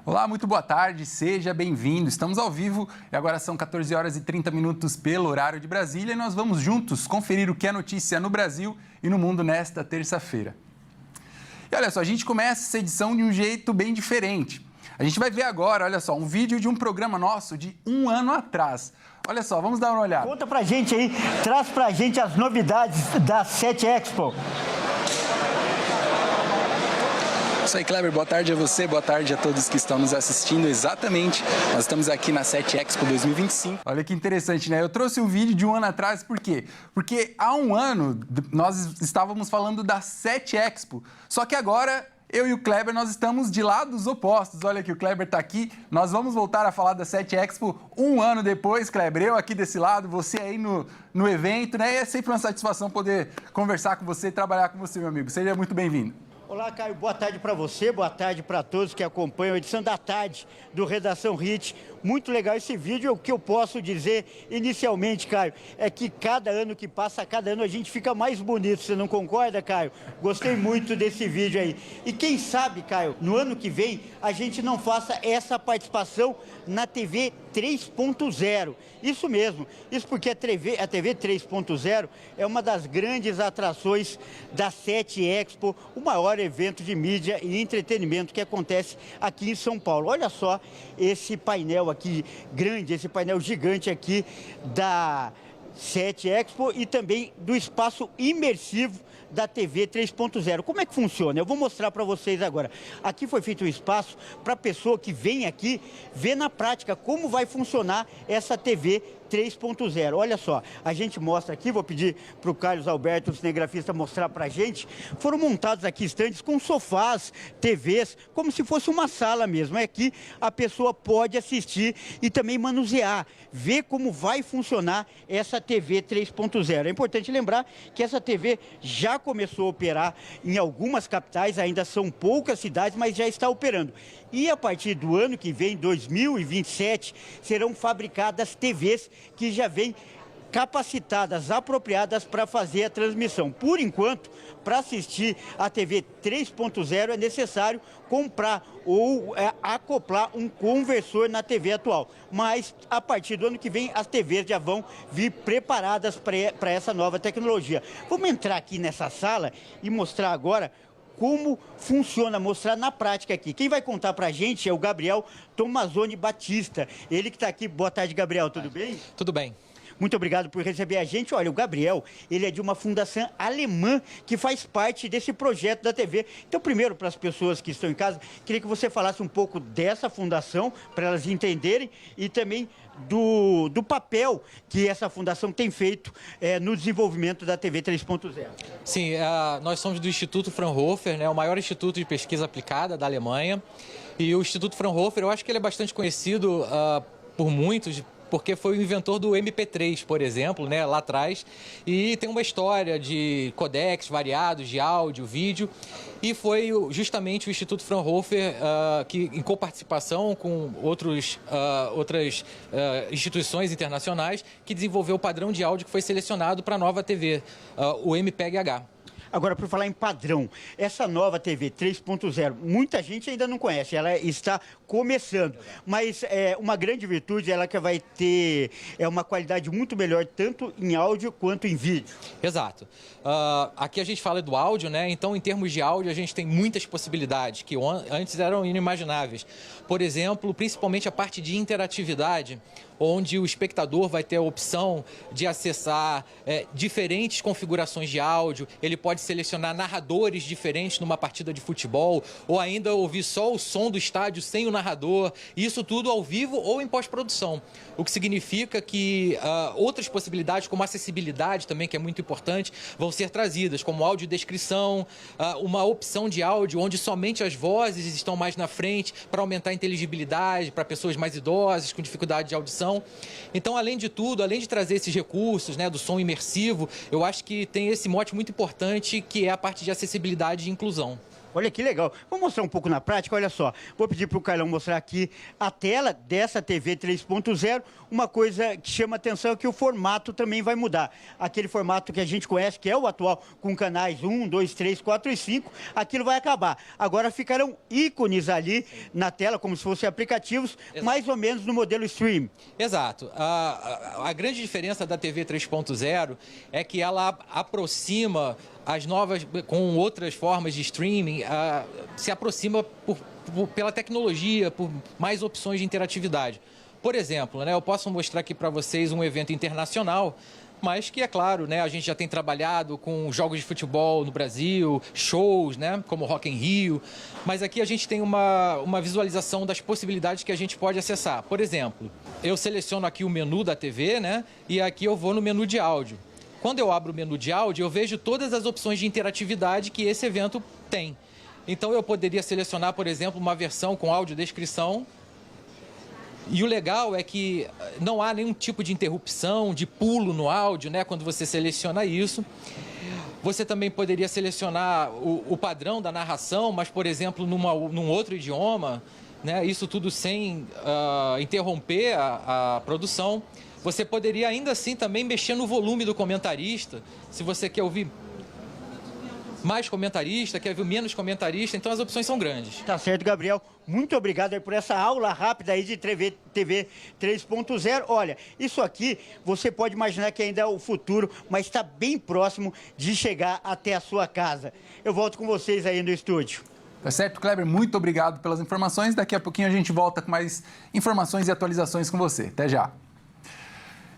Olá, muito boa tarde, seja bem-vindo. Estamos ao vivo e agora são 14 horas e 30 minutos pelo horário de Brasília e nós vamos juntos conferir o que é notícia no Brasil e no mundo nesta terça-feira. E olha só, a gente começa essa edição de um jeito bem diferente. A gente vai ver agora, olha só, um vídeo de um programa nosso de um ano atrás. Olha só, vamos dar uma olhada. Conta pra gente aí, traz pra gente as novidades da 7 Expo. Isso aí, Kleber, boa tarde a você, boa tarde a todos que estão nos assistindo. Exatamente, nós estamos aqui na 7 Expo 2025. Olha que interessante, né? Eu trouxe um vídeo de um ano atrás, por quê? Porque há um ano nós estávamos falando da 7 Expo, só que agora eu e o Kleber, nós estamos de lados opostos. Olha que o Kleber está aqui, nós vamos voltar a falar da 7 Expo um ano depois, Kleber. Eu aqui desse lado, você aí no evento, né? E é sempre uma satisfação poder conversar com você e trabalhar com você, meu amigo. Seja muito bem-vindo. Olá, Caio, boa tarde para você, boa tarde para todos que acompanham a edição da tarde do Redação Hit. Muito legal esse vídeo. O que eu posso dizer inicialmente, Caio, é que cada ano que passa, cada ano a gente fica mais bonito. Você não concorda, Caio? Gostei muito desse vídeo aí. E quem sabe, Caio, no ano que vem a gente não faça essa participação na TV 3.0. Isso mesmo. Isso porque a TV 3.0 é uma das grandes atrações da 7 Expo, o maior evento de mídia e entretenimento que acontece aqui em São Paulo. Olha só esse painel aqui grande, esse painel gigante aqui da 7 Expo e também do espaço imersivo da TV 3.0. Como é que funciona? Eu vou mostrar para vocês agora. Aqui foi feito um espaço para a pessoa que vem aqui ver na prática como vai funcionar essa TV 3.0. Olha só, a gente mostra aqui, vou pedir para o Carlos Alberto, o cinegrafista, mostrar para a gente. Foram montados aqui estandes com sofás, TVs, como se fosse uma sala mesmo. Aqui a pessoa pode assistir e também manusear, ver como vai funcionar essa TV 3.0. É importante lembrar que essa TV já começou a operar em algumas capitais, ainda são poucas cidades, mas já está operando. E a partir do ano que vem, 2027, serão fabricadas TVs que já vêm capacitadas, apropriadas para fazer a transmissão. Por enquanto, para assistir a TV 3.0 é necessário comprar ou acoplar um conversor na TV atual. Mas a partir do ano que vem as TVs já vão vir preparadas para essa nova tecnologia. Vamos entrar aqui nessa sala e mostrar agora como funciona, mostrar na prática aqui. Quem vai contar pra gente é o Gabriel Tomazoni Batista. Ele que está aqui. Boa tarde, Gabriel. Tudo bem? Tudo bem. Muito obrigado por receber a gente. Olha, o Gabriel, ele é de uma fundação alemã que faz parte desse projeto da TV. Então, primeiro, para as pessoas que estão em casa, queria que você falasse um pouco dessa fundação, para elas entenderem, e também do papel que essa fundação tem feito no desenvolvimento da TV 3.0. Sim, nós somos do Instituto Fraunhofer, né, o maior instituto de pesquisa aplicada da Alemanha. E o Instituto Fraunhofer, eu acho que ele é bastante conhecido por muitos, porque foi o inventor do MP3, por exemplo, né, lá atrás, e tem uma história de codecs variados, de áudio, vídeo, e foi justamente o Instituto Fraunhofer que, em coparticipação com outras instituições internacionais, que desenvolveu o padrão de áudio que foi selecionado para a nova TV, o MPEG-H. Agora, por falar em padrão, essa nova TV 3.0, muita gente ainda não conhece, ela está começando, mas uma grande virtude ela que vai ter uma qualidade muito melhor, tanto em áudio quanto em vídeo. Exato. Aqui a gente fala do áudio, né? Então, em termos de áudio, a gente tem muitas possibilidades que antes eram inimagináveis. Por exemplo, principalmente a parte de interatividade, onde o espectador vai ter a opção de acessar diferentes configurações de áudio, ele pode selecionar narradores diferentes numa partida de futebol, ou ainda ouvir só o som do estádio sem o narrador, isso tudo ao vivo ou em pós-produção. O que significa que outras possibilidades, como acessibilidade também, que é muito importante, vão ser trazidas, como audiodescrição, uma opção de áudio onde somente as vozes estão mais na frente para aumentar a inteligibilidade para pessoas mais idosas, com dificuldade de audição. Então, além de tudo, além de trazer esses recursos, né, do som imersivo, eu acho que tem esse mote muito importante que é a parte de acessibilidade e inclusão. Olha que legal. Vou mostrar um pouco na prática, olha só. Vou pedir para o Carlão mostrar aqui a tela dessa TV 3.0. Uma coisa que chama atenção é que o formato também vai mudar. Aquele formato que a gente conhece, que é o atual, com canais 1, 2, 3, 4 e 5, aquilo vai acabar. Agora ficarão ícones ali na tela, como se fossem aplicativos, mais ou menos no modelo stream. Exato. A grande diferença da TV 3.0 é que ela aproxima as novas, com outras formas de streaming, se aproxima pela tecnologia, por mais opções de interatividade. Por exemplo, né, eu posso mostrar aqui para vocês um evento internacional, mas que, é claro, né, a gente já tem trabalhado com jogos de futebol no Brasil, shows, né, como Rock in Rio, mas aqui a gente tem uma visualização das possibilidades que a gente pode acessar. Por exemplo, eu seleciono aqui o menu da TV, né, e aqui eu vou no menu de áudio. Quando eu abro o menu de áudio, eu vejo todas as opções de interatividade que esse evento tem. Então, eu poderia selecionar, por exemplo, uma versão com audiodescrição. E o legal é que não há nenhum tipo de interrupção, de pulo no áudio, né, quando você seleciona isso. Você também poderia selecionar o padrão da narração, mas, por exemplo, num outro idioma, né, isso tudo sem interromper a produção. Você poderia ainda assim também mexer no volume do comentarista, se você quer ouvir mais comentarista, quer ouvir menos comentarista, então as opções são grandes. Tá certo, Gabriel. Muito obrigado aí por essa aula rápida aí de TV 3.0. Olha, isso aqui você pode imaginar que ainda é o futuro, mas está bem próximo de chegar até a sua casa. Eu volto com vocês aí no estúdio. Tá certo, Kleber? Muito obrigado pelas informações. Daqui a pouquinho a gente volta com mais informações e atualizações com você. Até já.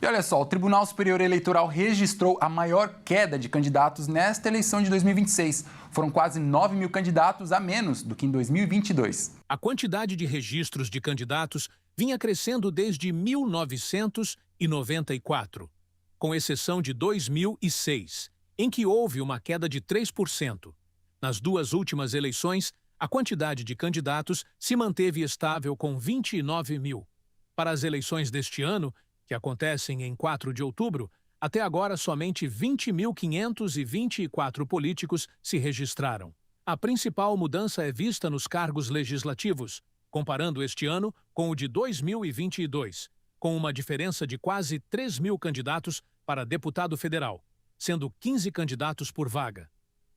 E olha só, o Tribunal Superior Eleitoral registrou a maior queda de candidatos nesta eleição de 2026. Foram quase 9 mil candidatos a menos do que em 2022. A quantidade de registros de candidatos vinha crescendo desde 1994, com exceção de 2006, em que houve uma queda de 3%. Nas duas últimas eleições, a quantidade de candidatos se manteve estável com 29 mil. Para as eleições deste ano, que acontecem em 4 de outubro, até agora somente 20.524 políticos se registraram. A principal mudança é vista nos cargos legislativos, comparando este ano com o de 2022, com uma diferença de quase 3 mil candidatos para deputado federal, sendo 15 candidatos por vaga.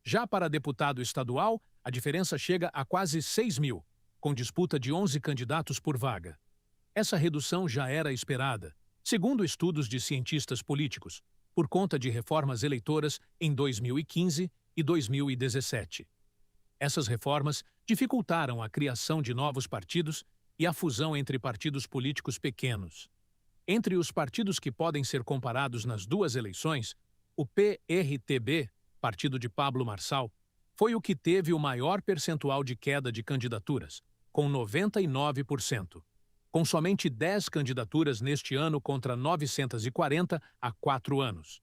Já para deputado estadual, a diferença chega a quase 6 mil, com disputa de 11 candidatos por vaga. Essa redução já era esperada, segundo estudos de cientistas políticos, por conta de reformas eleitoras em 2015 e 2017. Essas reformas dificultaram a criação de novos partidos e a fusão entre partidos políticos pequenos. Entre os partidos que podem ser comparados nas duas eleições, o PRTB, partido de Pablo Marçal, foi o que teve o maior percentual de queda de candidaturas, com 99%. Com somente 10 candidaturas neste ano contra 940 há 4 anos.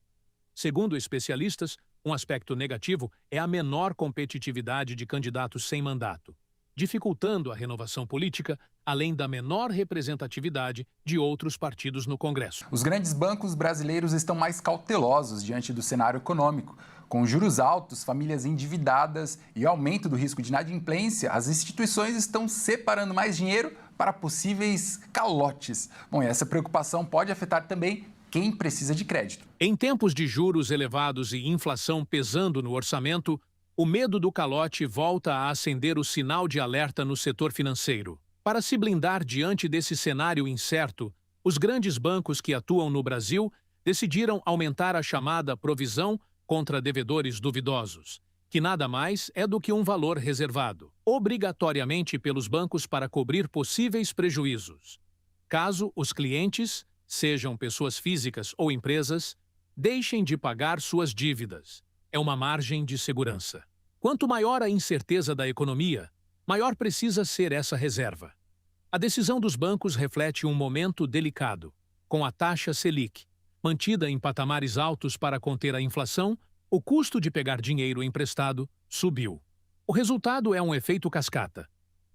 Segundo especialistas, um aspecto negativo é a menor competitividade de candidatos sem mandato, dificultando a renovação política, além da menor representatividade de outros partidos no Congresso. Os grandes bancos brasileiros estão mais cautelosos diante do cenário econômico. Com juros altos, famílias endividadas e aumento do risco de inadimplência, as instituições estão separando mais dinheiro para possíveis calotes. Bom, e essa preocupação pode afetar também quem precisa de crédito. Em tempos de juros elevados e inflação pesando no orçamento, o medo do calote volta a acender o sinal de alerta no setor financeiro. Para se blindar diante desse cenário incerto, os grandes bancos que atuam no Brasil decidiram aumentar a chamada provisão contra devedores duvidosos, que nada mais é do que um valor reservado, obrigatoriamente pelos bancos para cobrir possíveis prejuízos, caso os clientes, sejam pessoas físicas ou empresas, deixem de pagar suas dívidas. É uma margem de segurança. Quanto maior a incerteza da economia, maior precisa ser essa reserva. A decisão dos bancos reflete um momento delicado. Com a taxa Selic mantida em patamares altos para conter a inflação, o custo de pegar dinheiro emprestado subiu. O resultado é um efeito cascata.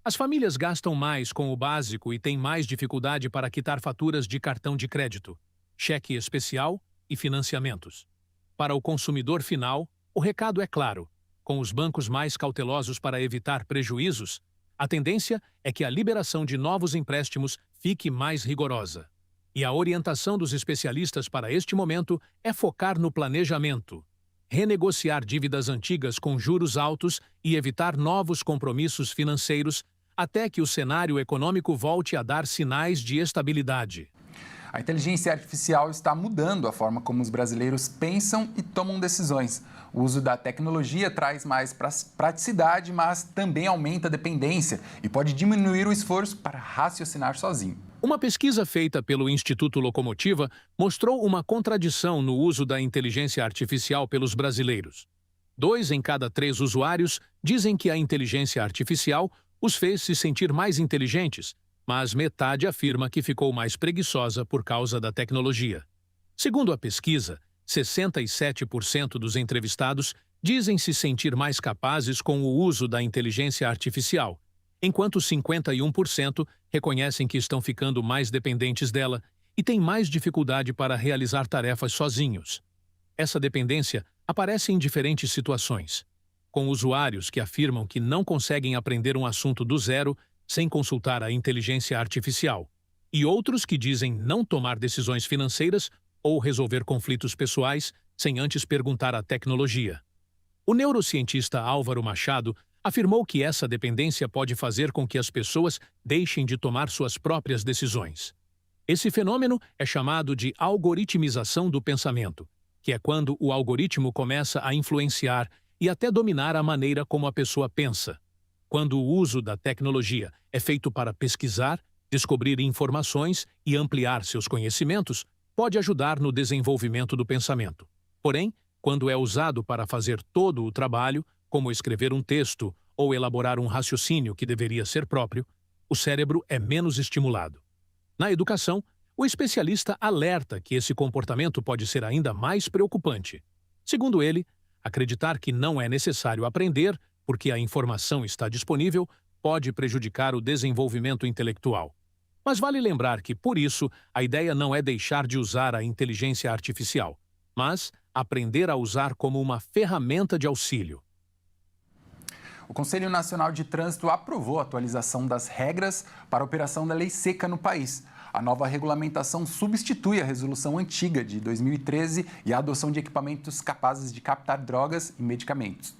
As famílias gastam mais com o básico e têm mais dificuldade para quitar faturas de cartão de crédito, cheque especial e financiamentos. Para o consumidor final, o recado é claro. com os bancos mais cautelosos para evitar prejuízos, a tendência é que a liberação de novos empréstimos fique mais rigorosa. E a orientação dos especialistas para este momento é focar no planejamento, renegociar dívidas antigas com juros altos e evitar novos compromissos financeiros até que o cenário econômico volte a dar sinais de estabilidade. A inteligência artificial está mudando a forma como os brasileiros pensam e tomam decisões. O uso da tecnologia traz mais praticidade, mas também aumenta a dependência e pode diminuir o esforço para raciocinar sozinho. Uma pesquisa feita pelo Instituto Locomotiva mostrou uma contradição no uso da inteligência artificial pelos brasileiros. 2 em cada 3 usuários dizem que a inteligência artificial os fez se sentir mais inteligentes, mas metade afirma que ficou mais preguiçosa por causa da tecnologia. Segundo a pesquisa, 67% dos entrevistados dizem se sentir mais capazes com o uso da inteligência artificial, enquanto 51% reconhecem que estão ficando mais dependentes dela e têm mais dificuldade para realizar tarefas sozinhos. Essa dependência aparece em diferentes situações, com usuários que afirmam que não conseguem aprender um assunto do zero sem consultar a inteligência artificial, e outros que dizem não tomar decisões financeiras ou resolver conflitos pessoais sem antes perguntar à tecnologia. O neurocientista Álvaro Machado afirmou que essa dependência pode fazer com que as pessoas deixem de tomar suas próprias decisões. Esse fenômeno é chamado de algoritmização do pensamento, que é quando o algoritmo começa a influenciar e até dominar a maneira como a pessoa pensa. Quando o uso da tecnologia é feito para pesquisar, descobrir informações e ampliar seus conhecimentos, pode ajudar no desenvolvimento do pensamento. Porém, quando é usado para fazer todo o trabalho, como escrever um texto ou elaborar um raciocínio que deveria ser próprio, o cérebro é menos estimulado. Na educação, o especialista alerta que esse comportamento pode ser ainda mais preocupante. Segundo ele, acreditar que não é necessário aprender porque a informação está disponível pode prejudicar o desenvolvimento intelectual. Mas vale lembrar que, por isso, a ideia não é deixar de usar a inteligência artificial, mas aprender a usar como uma ferramenta de auxílio. O Conselho Nacional de Trânsito aprovou a atualização das regras para a operação da Lei Seca no país. A nova regulamentação substitui a resolução antiga de 2013 e a adoção de equipamentos capazes de captar drogas e medicamentos.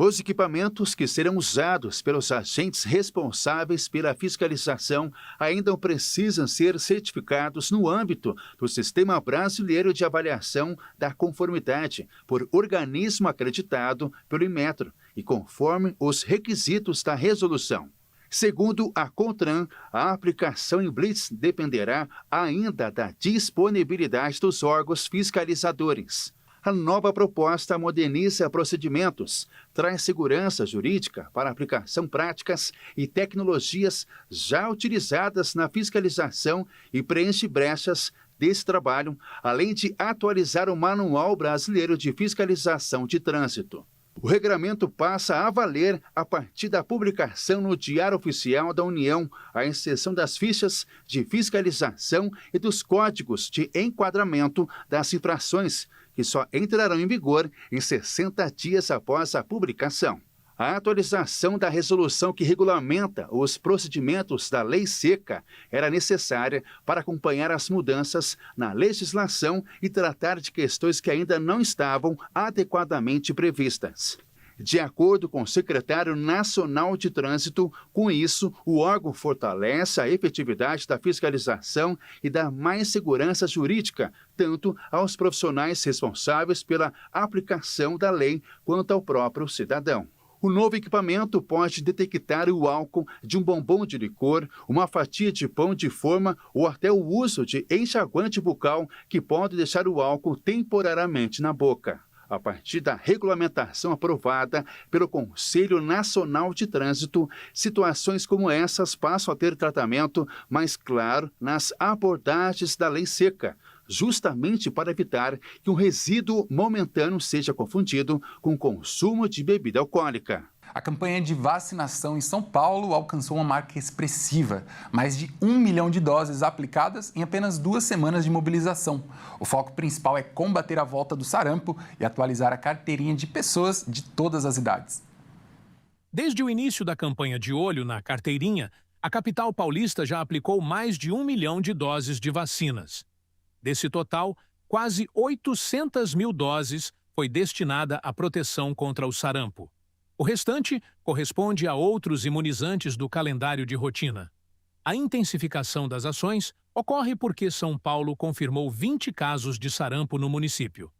Os equipamentos que serão usados pelos agentes responsáveis pela fiscalização ainda precisam ser certificados no âmbito do Sistema Brasileiro de Avaliação da Conformidade por organismo acreditado pelo Inmetro e conforme os requisitos da resolução. Segundo a CONTRAN, a aplicação em blitz dependerá ainda da disponibilidade dos órgãos fiscalizadores. A nova proposta moderniza procedimentos, traz segurança jurídica para aplicação práticas e tecnologias já utilizadas na fiscalização e preenche brechas desse trabalho, além de atualizar o Manual Brasileiro de Fiscalização de Trânsito. O regulamento passa a valer a partir da publicação no Diário Oficial da União, à exceção das fichas de fiscalização e dos códigos de enquadramento das infrações, que só entrarão em vigor em 60 dias após a publicação. A atualização da resolução que regulamenta os procedimentos da Lei Seca era necessária para acompanhar as mudanças na legislação e tratar de questões que ainda não estavam adequadamente previstas. De acordo com o secretário nacional de Trânsito, com isso, o órgão fortalece a efetividade da fiscalização e dá mais segurança jurídica, tanto aos profissionais responsáveis pela aplicação da lei quanto ao próprio cidadão. O novo equipamento pode detectar o álcool de um bombom de licor, uma fatia de pão de forma ou até o uso de enxaguante bucal que pode deixar o álcool temporariamente na boca. A partir da regulamentação aprovada pelo Conselho Nacional de Trânsito, situações como essas passam a ter tratamento mais claro nas abordagens da Lei Seca, justamente para evitar que um resíduo momentâneo seja confundido com o consumo de bebida alcoólica. A campanha de vacinação em São Paulo alcançou uma marca expressiva, mais de 1 milhão de doses aplicadas em apenas 2 semanas de mobilização. O foco principal é combater a volta do sarampo e atualizar a carteirinha de pessoas de todas as idades. Desde o início da campanha de olho na carteirinha, a capital paulista já aplicou mais de 1 milhão de doses de vacinas. Desse total, quase 800 mil doses foi destinada à proteção contra o sarampo. O restante corresponde a outros imunizantes do calendário de rotina. A intensificação das ações ocorre porque São Paulo confirmou 20 casos de sarampo no município.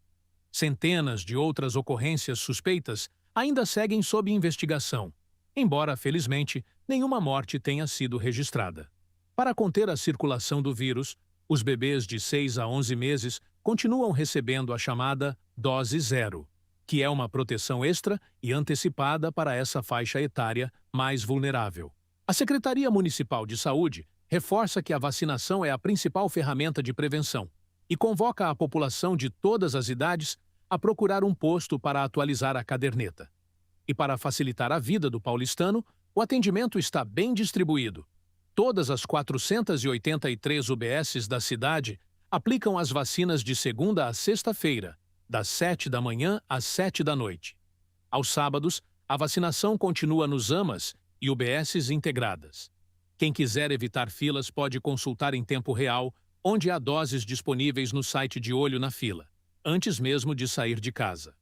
Centenas de outras ocorrências suspeitas ainda seguem sob investigação, embora, felizmente, nenhuma morte tenha sido registrada. Para conter a circulação do vírus, os bebês de 6 a 11 meses continuam recebendo a chamada dose zero, que é uma proteção extra e antecipada para essa faixa etária mais vulnerável. A Secretaria Municipal de Saúde reforça que a vacinação é a principal ferramenta de prevenção e convoca a população de todas as idades a procurar um posto para atualizar a caderneta. E para facilitar a vida do paulistano, o atendimento está bem distribuído. Todas as 483 UBSs da cidade aplicam as vacinas de segunda a sexta-feira, das 7 da manhã às 7 da noite. Aos sábados, a vacinação continua nos AMAs e UBSs integradas. Quem quiser evitar filas pode consultar em tempo real, onde há doses disponíveis no site de Olho na Fila, antes mesmo de sair de casa.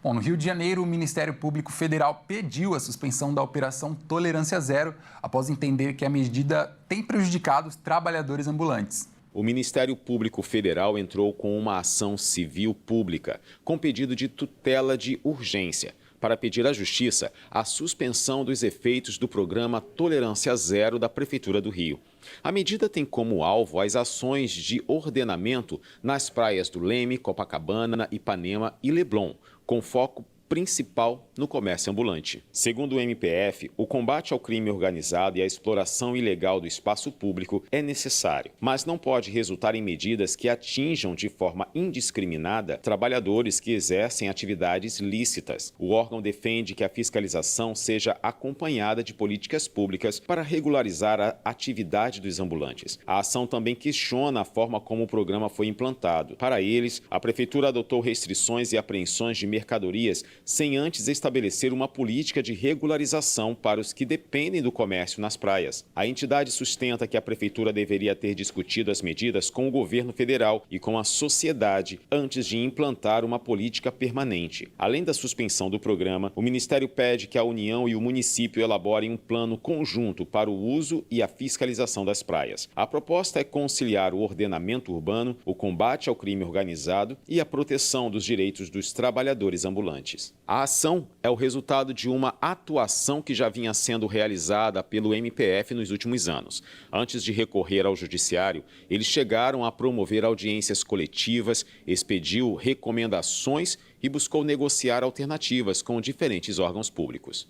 Bom, no Rio de Janeiro, o Ministério Público Federal pediu a suspensão da Operação Tolerância Zero, após entender que a medida tem prejudicado os trabalhadores ambulantes. O Ministério Público Federal entrou com uma ação civil pública, com pedido de tutela de urgência, para pedir à Justiça a suspensão dos efeitos do programa Tolerância Zero da Prefeitura do Rio. A medida tem como alvo as ações de ordenamento nas praias do Leme, Copacabana, Ipanema e Leblon, com foco principal no comércio ambulante. Segundo o MPF, o combate ao crime organizado e à exploração ilegal do espaço público é necessário, mas não pode resultar em medidas que atinjam de forma indiscriminada trabalhadores que exercem atividades lícitas. O órgão defende que a fiscalização seja acompanhada de políticas públicas para regularizar a atividade dos ambulantes. A ação também questiona a forma como o programa foi implantado. Para eles, a Prefeitura adotou restrições e apreensões de mercadorias sem antes estabelecer uma política de regularização para os que dependem do comércio nas praias. A entidade sustenta que a Prefeitura deveria ter discutido as medidas com o governo federal e com a sociedade antes de implantar uma política permanente. Além da suspensão do programa, o Ministério pede que a União e o município elaborem um plano conjunto para o uso e a fiscalização das praias. A proposta é conciliar o ordenamento urbano, o combate ao crime organizado e a proteção dos direitos dos trabalhadores ambulantes. A ação é o resultado de uma atuação que já vinha sendo realizada pelo MPF nos últimos anos. Antes de recorrer ao judiciário, eles chegaram a promover audiências coletivas, expediu recomendações e buscou negociar alternativas com diferentes órgãos públicos.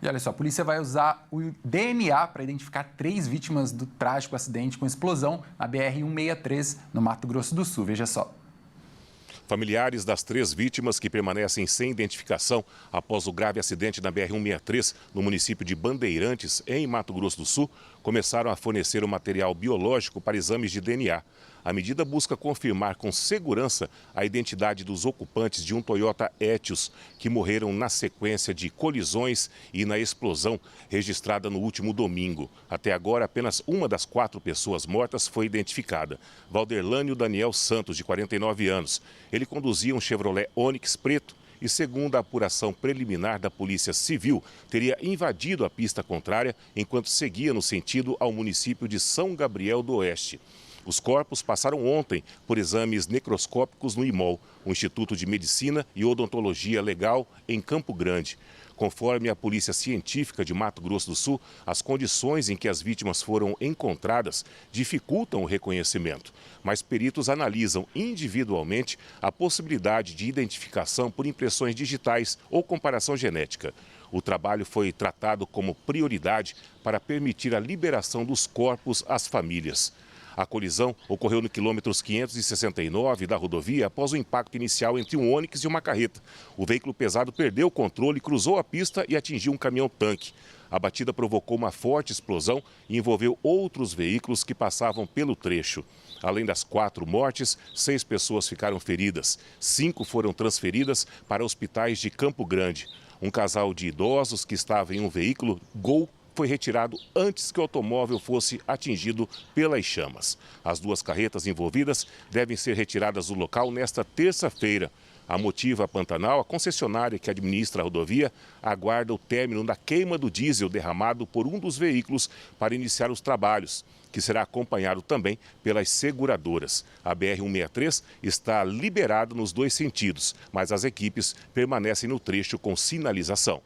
E olha só, a polícia vai usar o DNA para identificar 3 vítimas do trágico acidente com explosão na BR-163, no Mato Grosso do Sul. Veja só. Familiares das 3 vítimas que permanecem sem identificação após o grave acidente na BR-163, no município de Bandeirantes, em Mato Grosso do Sul, começaram a fornecer o material biológico para exames de DNA. A medida busca confirmar com segurança a identidade dos ocupantes de um Toyota Etios, que morreram na sequência de colisões e na explosão registrada no último domingo. Até agora, apenas uma das 4 pessoas mortas foi identificada. Valderlânio Daniel Santos, de 49 anos. Ele conduzia um Chevrolet Onix preto e, segundo a apuração preliminar da Polícia Civil, teria invadido a pista contrária enquanto seguia no sentido ao município de São Gabriel do Oeste. Os corpos passaram ontem por exames necroscópicos no IMOL, o Instituto de Medicina e Odontologia Legal, em Campo Grande. Conforme a Polícia Científica de Mato Grosso do Sul, as condições em que as vítimas foram encontradas dificultam o reconhecimento, mas peritos analisam individualmente a possibilidade de identificação por impressões digitais ou comparação genética. O trabalho foi tratado como prioridade para permitir a liberação dos corpos às famílias. A colisão ocorreu no quilômetro 569 da rodovia após o impacto inicial entre um Onix e uma carreta. O veículo pesado perdeu o controle, cruzou a pista e atingiu um caminhão-tanque. A batida provocou uma forte explosão e envolveu outros veículos que passavam pelo trecho. Além das 4 mortes, 6 pessoas ficaram feridas. 5 foram transferidas para hospitais de Campo Grande. Um casal de idosos que estava em um veículo Gol foi retirado antes que o automóvel fosse atingido pelas chamas. As 2 carretas envolvidas devem ser retiradas do local nesta terça-feira. A Motiva Pantanal, a concessionária que administra a rodovia, aguarda o término da queima do diesel derramado por um dos veículos para iniciar os trabalhos, que será acompanhado também pelas seguradoras. A BR-163 está liberada nos 2 sentidos, mas as equipes permanecem no trecho com sinalização.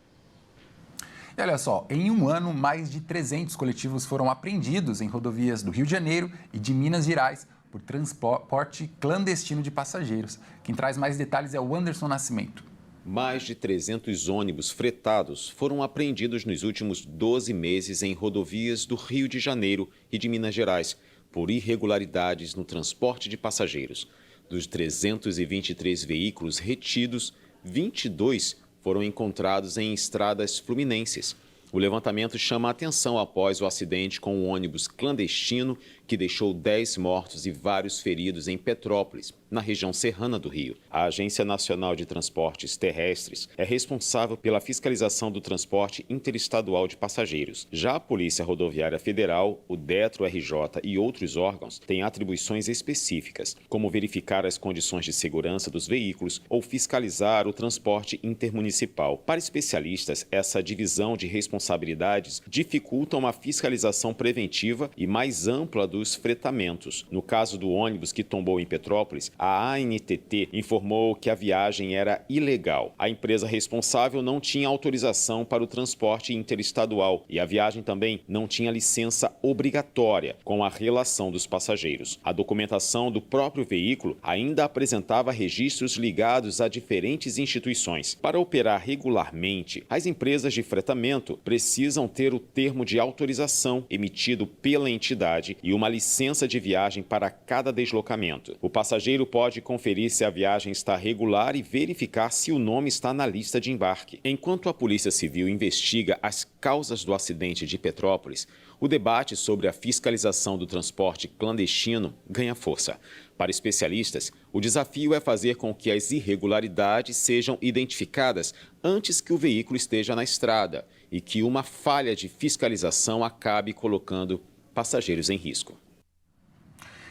E olha só, em um ano, mais de 300 coletivos foram apreendidos em rodovias do Rio de Janeiro e de Minas Gerais por transporte clandestino de passageiros. Quem traz mais detalhes é o Anderson Nascimento. Mais de 300 ônibus fretados foram apreendidos nos últimos 12 meses em rodovias do Rio de Janeiro e de Minas Gerais por irregularidades no transporte de passageiros. Dos 323 veículos retidos, 22 foram encontrados em estradas fluminenses. O levantamento chama a atenção após o acidente com um ônibus clandestino que deixou 10 mortos e vários feridos em Petrópolis, na região serrana do Rio. A Agência Nacional de Transportes Terrestres é responsável pela fiscalização do transporte interestadual de passageiros. Já a Polícia Rodoviária Federal, o DETRO-RJ e outros órgãos têm atribuições específicas, como verificar as condições de segurança dos veículos ou fiscalizar o transporte intermunicipal. Para especialistas, essa divisão de responsabilidades dificulta uma fiscalização preventiva e mais ampla dos fretamentos. No caso do ônibus que tombou em Petrópolis, a ANTT informou que a viagem era ilegal. A empresa responsável não tinha autorização para o transporte interestadual e a viagem também não tinha licença obrigatória com a relação dos passageiros. A documentação do próprio veículo ainda apresentava registros ligados a diferentes instituições. Para operar regularmente, as empresas de fretamento precisam ter o termo de autorização emitido pela entidade e uma licença de viagem para cada deslocamento. O passageiro pode conferir se a viagem está regular e verificar se o nome está na lista de embarque. Enquanto a Polícia Civil investiga as causas do acidente de Petrópolis, o debate sobre a fiscalização do transporte clandestino ganha força. Para especialistas, o desafio é fazer com que as irregularidades sejam identificadas antes que o veículo esteja na estrada e que uma falha de fiscalização acabe colocando passageiros em risco.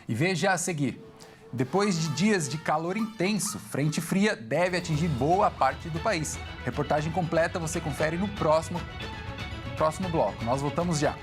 E veja a seguir. Depois de dias de calor intenso, frente fria deve atingir boa parte do país. Reportagem completa você confere no próximo bloco. Nós voltamos já.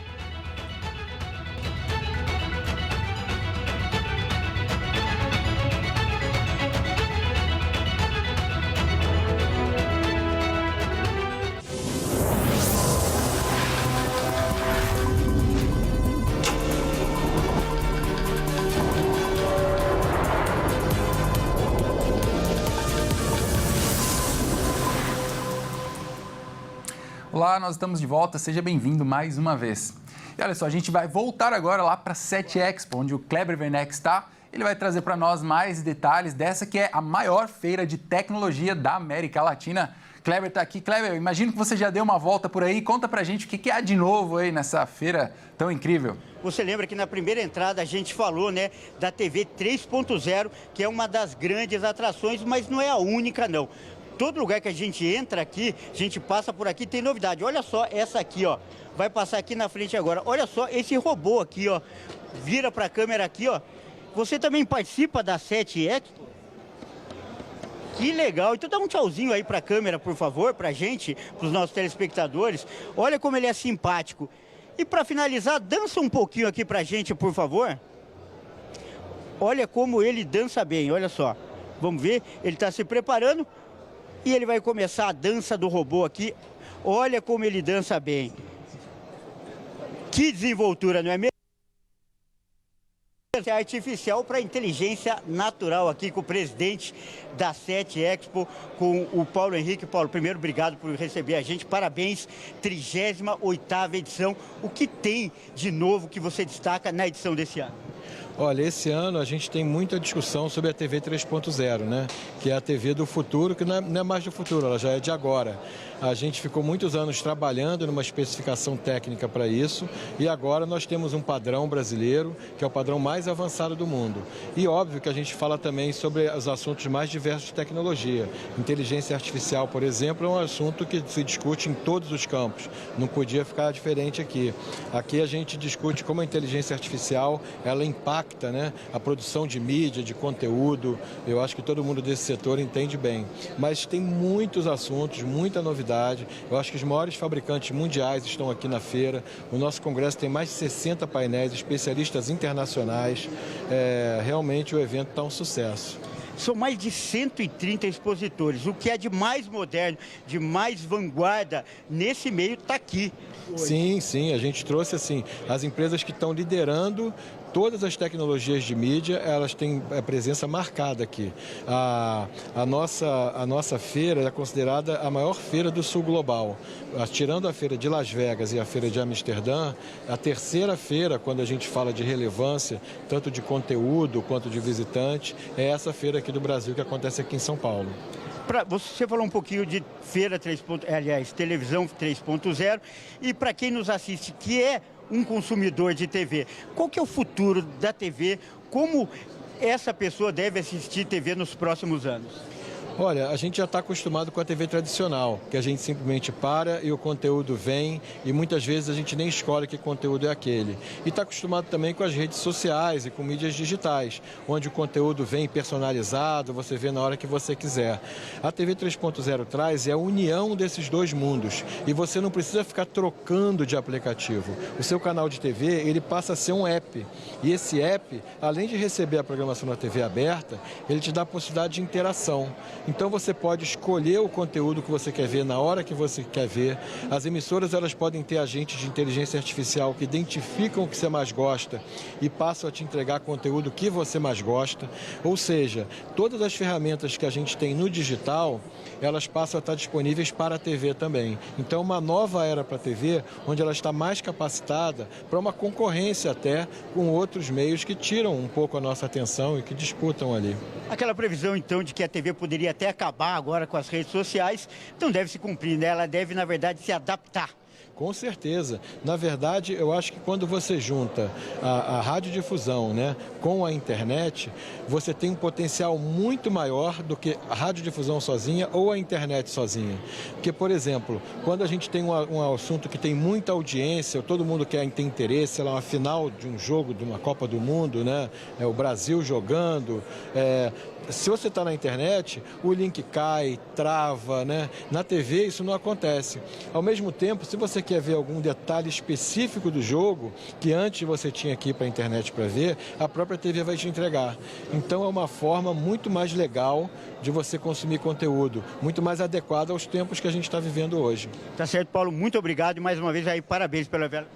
Olá, nós estamos de volta, seja bem-vindo mais uma vez. E olha só, a gente vai voltar agora lá para a 7 Expo, onde o Kleber Werneck está. Ele vai trazer para nós mais detalhes dessa que é a maior feira de tecnologia da América Latina. Kleber está aqui. Kleber, eu imagino que você já deu uma volta por aí. Conta pra gente o que há de novo aí nessa feira tão incrível. Você lembra que na primeira entrada a gente falou, né, da TV 3.0, que é uma das grandes atrações, mas não é a única, não. Todo lugar que a gente entra aqui, a gente passa por aqui, tem novidade. Olha só essa aqui, ó. Vai passar aqui na frente agora. Olha só esse robô aqui, ó. Vira para a câmera aqui, ó. Você também participa da 7 Expo? Que legal. Então dá um tchauzinho aí para a câmera, por favor, para a gente, para os nossos telespectadores. Olha como ele é simpático. E para finalizar, dança um pouquinho aqui para a gente, por favor. Olha como ele dança bem, olha só. Vamos ver, ele está se preparando. E ele vai começar a dança do robô aqui. Olha como ele dança bem. Que desenvoltura, não é mesmo? Artificial para inteligência natural aqui com o presidente da 7 Expo, com o Paulo Henrique. Paulo, primeiro, obrigado por receber a gente. Parabéns, 38ª edição. O que tem de novo que você destaca na edição desse ano? Olha, esse ano a gente tem muita discussão sobre a TV 3.0, né? Que é a TV do futuro, que não é mais do futuro, ela já é de agora. A gente ficou muitos anos trabalhando numa especificação técnica para isso e agora nós temos um padrão brasileiro, que é o padrão mais avançado do mundo. E óbvio que a gente fala também sobre os assuntos mais diversos de tecnologia. Inteligência artificial, por exemplo, é um assunto que se discute em todos os campos. Não podia ficar diferente aqui. Aqui a gente discute como a inteligência artificial, ela impacta, né, a produção de mídia, de conteúdo. Eu acho que todo mundo desse setor entende bem. Mas tem muitos assuntos, muita novidade. Eu acho que os maiores fabricantes mundiais estão aqui na feira. O nosso congresso tem mais de 60 painéis, especialistas internacionais. Realmente o evento está um sucesso. São mais de 130 expositores. O que é de mais moderno, de mais vanguarda nesse meio está aqui. Sim, sim. A gente trouxe assim as empresas que estão liderando todas as tecnologias de mídia, elas têm a presença marcada aqui. A nossa feira é considerada a maior feira do sul global. Tirando a feira de Las Vegas e a feira de Amsterdã, a terceira feira, quando a gente fala de relevância, tanto de conteúdo quanto de visitante, é essa feira aqui do Brasil que acontece aqui em São Paulo. Você falou um pouquinho de feira 3.0, aliás, televisão 3.0, e para quem nos assiste, que é um consumidor de TV, qual que é o futuro da TV? Como essa pessoa deve assistir TV nos próximos anos? Olha, a gente já está acostumado com a TV tradicional, que a gente simplesmente para e o conteúdo vem e muitas vezes a gente nem escolhe que conteúdo é aquele. E está acostumado também com as redes sociais e com mídias digitais, onde o conteúdo vem personalizado, você vê na hora que você quiser. A TV 3.0 traz a união desses dois mundos e você não precisa ficar trocando de aplicativo. O seu canal de TV, ele passa a ser um app. E esse app, além de receber a programação na TV aberta, ele te dá a possibilidade de interação. Então você pode escolher o conteúdo que você quer ver na hora que você quer ver. As emissoras elas podem ter agentes de inteligência artificial que identificam o que você mais gosta e passam a te entregar conteúdo que você mais gosta. Ou seja, todas as ferramentas que a gente tem no digital, elas passam a estar disponíveis para a TV também. Então uma nova era para a TV, onde ela está mais capacitada para uma concorrência até com outros meios que tiram um pouco a nossa atenção e que disputam ali. Aquela previsão então de que a TV poderia até acabar agora com as redes sociais, então deve se cumprir, né? Ela deve, na verdade, se adaptar. Com certeza. Na verdade, eu acho que quando você junta a radiodifusão, né, com a internet, você tem um potencial muito maior do que a radiodifusão sozinha ou a internet sozinha. Porque, por exemplo, quando a gente tem um assunto que tem muita audiência, todo mundo quer ter interesse, sei lá, uma final de um jogo, de uma Copa do Mundo, né, o Brasil jogando, se você está na internet, o link cai, trava, né? Na TV isso não acontece. Ao mesmo tempo, se você quer ver algum detalhe específico do jogo, que antes você tinha que ir para a internet para ver, a própria TV vai te entregar. Então é uma forma muito mais legal de você consumir conteúdo, muito mais adequada aos tempos que a gente está vivendo hoje. Tá certo, Paulo, muito obrigado e mais uma vez aí parabéns pelo evento.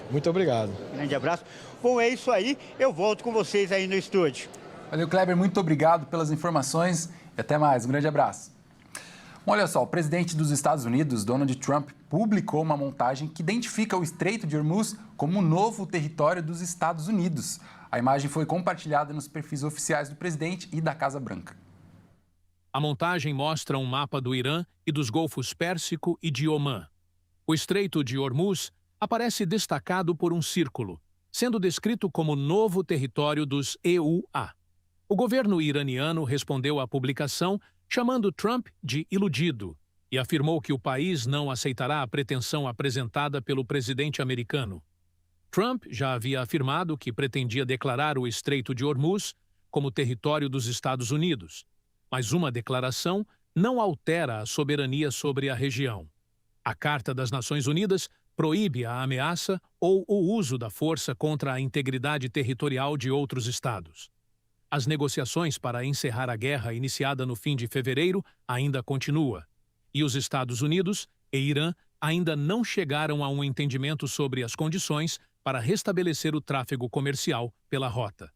Muito obrigado. Grande abraço. Bom, é isso aí, eu volto com vocês aí no estúdio. Valeu, Kleber, muito obrigado pelas informações e até mais. Um grande abraço. Olha só, o presidente dos Estados Unidos, Donald Trump, publicou uma montagem que identifica o Estreito de Hormuz como um novo território dos Estados Unidos. A imagem foi compartilhada nos perfis oficiais do presidente e da Casa Branca. A montagem mostra um mapa do Irã e dos Golfos Pérsico e de Omã. O Estreito de Hormuz aparece destacado por um círculo, sendo descrito como novo território dos EUA. O governo iraniano respondeu à publicação chamando Trump de iludido e afirmou que o país não aceitará a pretensão apresentada pelo presidente americano. Trump já havia afirmado que pretendia declarar o Estreito de Hormuz como território dos Estados Unidos, mas uma declaração não altera a soberania sobre a região. A Carta das Nações Unidas proíbe a ameaça ou o uso da força contra a integridade territorial de outros estados. As negociações para encerrar a guerra iniciada no fim de fevereiro ainda continua, e os Estados Unidos e Irã ainda não chegaram a um entendimento sobre as condições para restabelecer o tráfego comercial pela rota.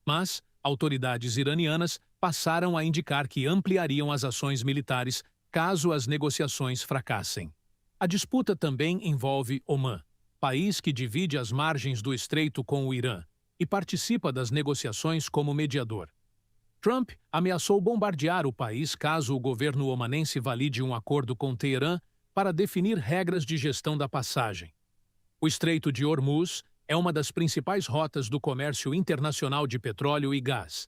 Mas autoridades iranianas passaram a indicar que ampliariam as ações militares caso as negociações fracassem. A disputa também envolve Omã, país que divide as margens do estreito com o Irã, e participa das negociações como mediador. Trump ameaçou bombardear o país caso o governo omanense valide um acordo com Teherã para definir regras de gestão da passagem. O Estreito de Hormuz é uma das principais rotas do comércio internacional de petróleo e gás.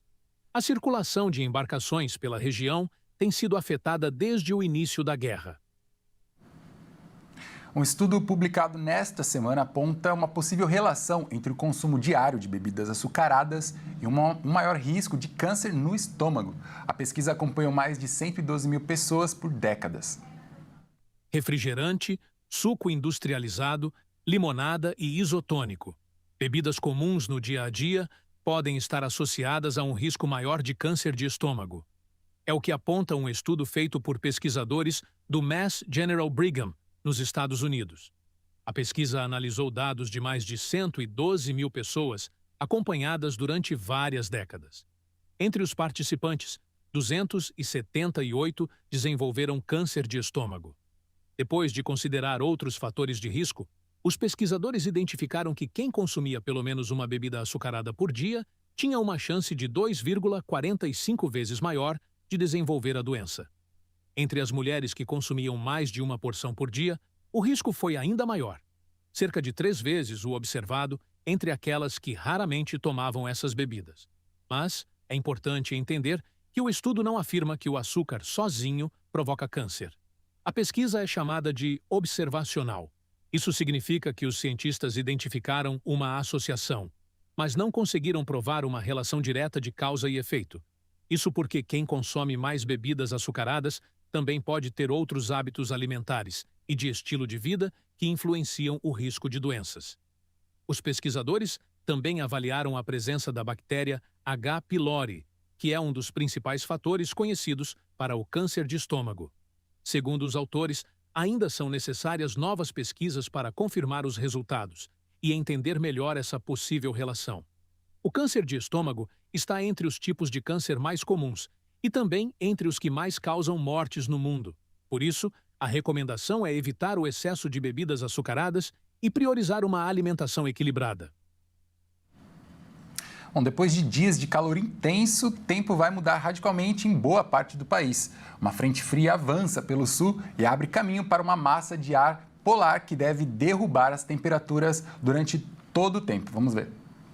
A circulação de embarcações pela região tem sido afetada desde o início da guerra. Um estudo publicado nesta semana aponta uma possível relação entre o consumo diário de bebidas açucaradas e um maior risco de câncer no estômago. A pesquisa acompanhou mais de 112 mil pessoas por décadas. Refrigerante, suco industrializado, limonada e isotônico. Bebidas comuns no dia a dia podem estar associadas a um risco maior de câncer de estômago. É o que aponta um estudo feito por pesquisadores do Mass General Brigham, nos Estados Unidos. A pesquisa analisou dados de mais de 112 mil pessoas acompanhadas durante várias décadas. Entre os participantes, 278 desenvolveram câncer de estômago. Depois de considerar outros fatores de risco, os pesquisadores identificaram que quem consumia pelo menos uma bebida açucarada por dia tinha uma chance de 2,45 vezes maior de desenvolver a doença. Entre as mulheres que consumiam mais de uma porção por dia, o risco foi ainda maior, cerca de 3 vezes o observado entre aquelas que raramente tomavam essas bebidas. Mas é importante entender que o estudo não afirma que o açúcar sozinho provoca câncer. A pesquisa é chamada de observacional. Isso significa que os cientistas identificaram uma associação, mas não conseguiram provar uma relação direta de causa e efeito. Isso porque quem consome mais bebidas açucaradas também pode ter outros hábitos alimentares e de estilo de vida que influenciam o risco de doenças. Os pesquisadores também avaliaram a presença da bactéria H. pylori, que é um dos principais fatores conhecidos para o câncer de estômago. Segundo os autores, ainda são necessárias novas pesquisas para confirmar os resultados e entender melhor essa possível relação. O câncer de estômago está entre os tipos de câncer mais comuns e também entre os que mais causam mortes no mundo. Por isso, a recomendação é evitar o excesso de bebidas açucaradas e priorizar uma alimentação equilibrada. Bom, depois de dias de calor intenso, o tempo vai mudar radicalmente em boa parte do país. Uma frente fria avança pelo sul e abre caminho para uma massa de ar polar que deve derrubar as temperaturas durante todo o tempo. Vamos ver.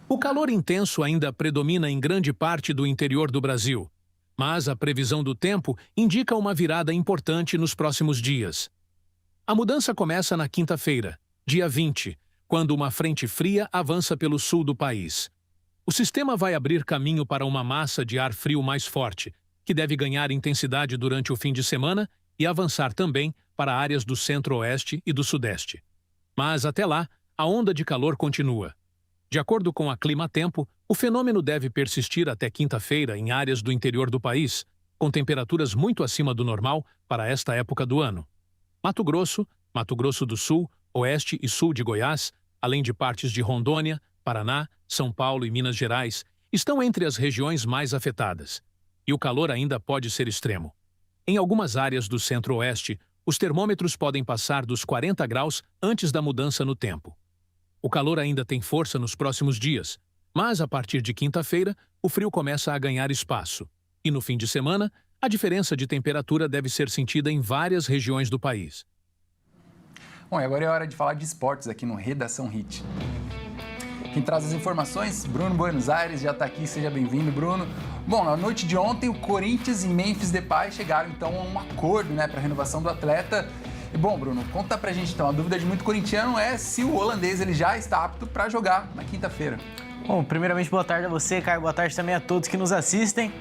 O calor intenso ainda predomina em grande parte do interior do Brasil, mas a previsão do tempo indica uma virada importante nos próximos dias. A mudança começa na quinta-feira, dia 20, quando uma frente fria avança pelo sul do país. O sistema vai abrir caminho para uma massa de ar frio mais forte, que deve ganhar intensidade durante o fim de semana e avançar também para áreas do centro-oeste e do sudeste. Mas até lá, a onda de calor continua. De acordo com a Climatempo, o fenômeno deve persistir até quinta-feira em áreas do interior do país, com temperaturas muito acima do normal para esta época do ano. Mato Grosso do Sul, oeste e sul de Goiás, além de partes de Rondônia, Paraná, São Paulo e Minas Gerais, estão entre as regiões mais afetadas. E o calor ainda pode ser extremo. Em algumas áreas do centro-oeste, os termômetros podem passar dos 40 graus antes da mudança no tempo. O calor ainda tem força nos próximos dias, mas a partir de quinta-feira, o frio começa a ganhar espaço. E no fim de semana, a diferença de temperatura deve ser sentida em várias regiões do país. Bom, e agora é hora de falar de esportes aqui no Redação Hit. Quem traz as informações, Bruno Buenos Aires, já está aqui, seja bem-vindo, Bruno. Bom, na noite de ontem, o Corinthians e Memphis Depay chegaram então a um acordo, para a renovação do atleta. E bom, Bruno, conta pra gente então, a dúvida de muito corintiano é se o holandês ele já está apto para jogar na quinta-feira. Bom, primeiramente, boa tarde a você, Caio, boa tarde também a todos que nos assistem.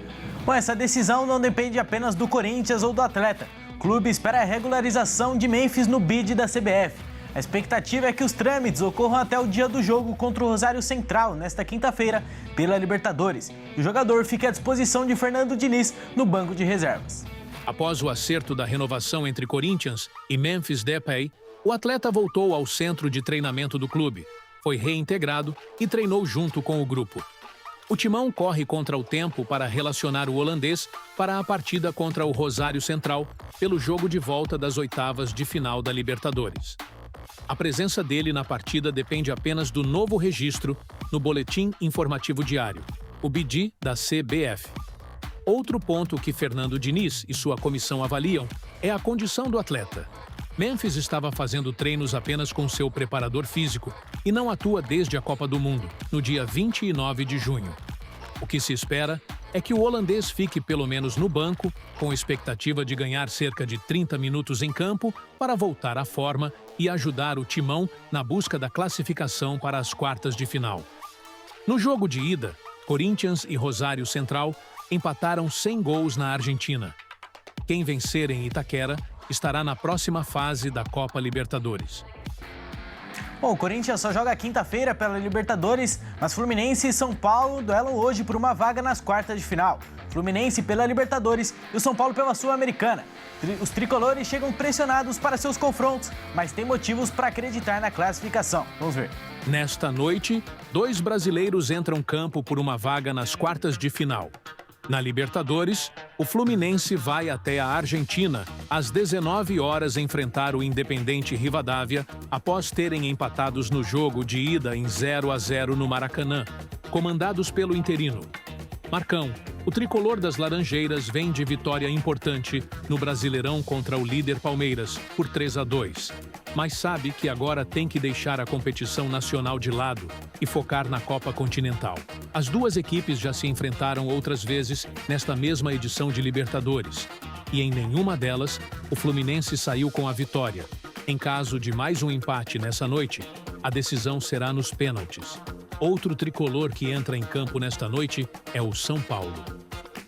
Bom, essa decisão não depende apenas do Corinthians ou do atleta. O clube espera a regularização de Memphis no bid da CBF. A expectativa é que os trâmites ocorram até o dia do jogo contra o Rosário Central, nesta quinta-feira, pela Libertadores. O jogador fica à disposição de Fernando Diniz no banco de reservas. Após o acerto da renovação entre Corinthians e Memphis Depay, o atleta voltou ao centro de treinamento do clube, foi reintegrado e treinou junto com o grupo. O timão corre contra o tempo para relacionar o holandês para a partida contra o Rosário Central pelo jogo de volta das oitavas de final da Libertadores. A presença dele na partida depende apenas do novo registro no Boletim Informativo Diário, o BID da CBF. Outro ponto que Fernando Diniz e sua comissão avaliam é a condição do atleta. Memphis estava fazendo treinos apenas com seu preparador físico e não atua desde a Copa do Mundo, no dia 29 de junho. O que se espera é que o holandês fique pelo menos no banco, com expectativa de ganhar cerca de 30 minutos em campo para voltar à forma e ajudar o timão na busca da classificação para as quartas de final. No jogo de ida, Corinthians e Rosário Central empataram 100 gols na Argentina. Quem vencer em Itaquera estará na próxima fase da Copa Libertadores. Bom, o Corinthians só joga quinta-feira pela Libertadores, mas Fluminense e São Paulo duelam hoje por uma vaga nas quartas de final. Fluminense pela Libertadores e o São Paulo pela Sul-Americana. Os tricolores chegam pressionados para seus confrontos, mas têm motivos para acreditar na classificação. Vamos ver. Nesta noite, 2 brasileiros entram em campo por uma vaga nas quartas de final. Na Libertadores, o Fluminense vai até a Argentina às 19 horas enfrentar o Independente Rivadavia após terem empatados no jogo de ida em 0-0 no Maracanã, comandados pelo interino. Marcão, o tricolor das Laranjeiras vem de vitória importante no Brasileirão contra o líder Palmeiras por 3-2, mas sabe que agora tem que deixar a competição nacional de lado e focar na Copa Continental. As duas equipes já se enfrentaram outras vezes nesta mesma edição de Libertadores, e em nenhuma delas o Fluminense saiu com a vitória. Em caso de mais um empate nessa noite, a decisão será nos pênaltis. Outro tricolor que entra em campo nesta noite é o São Paulo.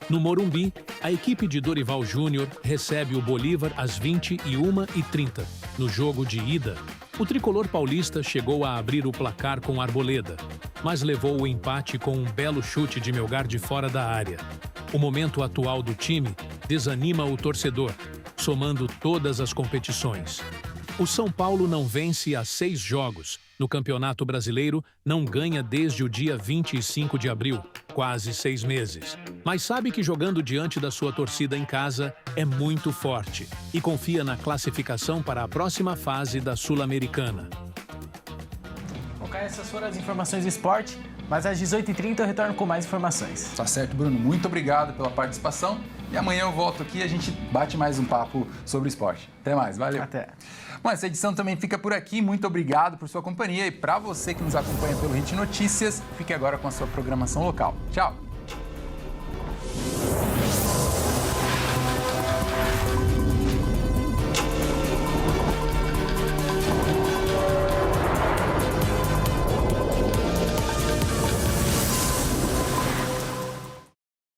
No Morumbi, a equipe de Dorival Júnior recebe o Bolívar às 21h30. No jogo de ida, o tricolor paulista chegou a abrir o placar com Arboleda, mas levou o empate com um belo chute de Melgar de fora da área. O momento atual do time desanima o torcedor, somando todas as competições. O São Paulo não vence há 6 jogos. No Campeonato Brasileiro, não ganha desde o dia 25 de abril, quase 6 meses. Mas sabe que jogando diante da sua torcida em casa é muito forte e confia na classificação para a próxima fase da Sul-Americana. Essas foram as informações do esporte, mas às 18h30 eu retorno com mais informações. Tá certo, Bruno. Muito obrigado pela participação. E amanhã eu volto aqui e a gente bate mais um papo sobre esporte. Até mais, valeu. Até. Bom, essa edição também fica por aqui. Muito obrigado por sua companhia. E para você que nos acompanha pelo Hit Notícias, fique agora com a sua programação local. Tchau!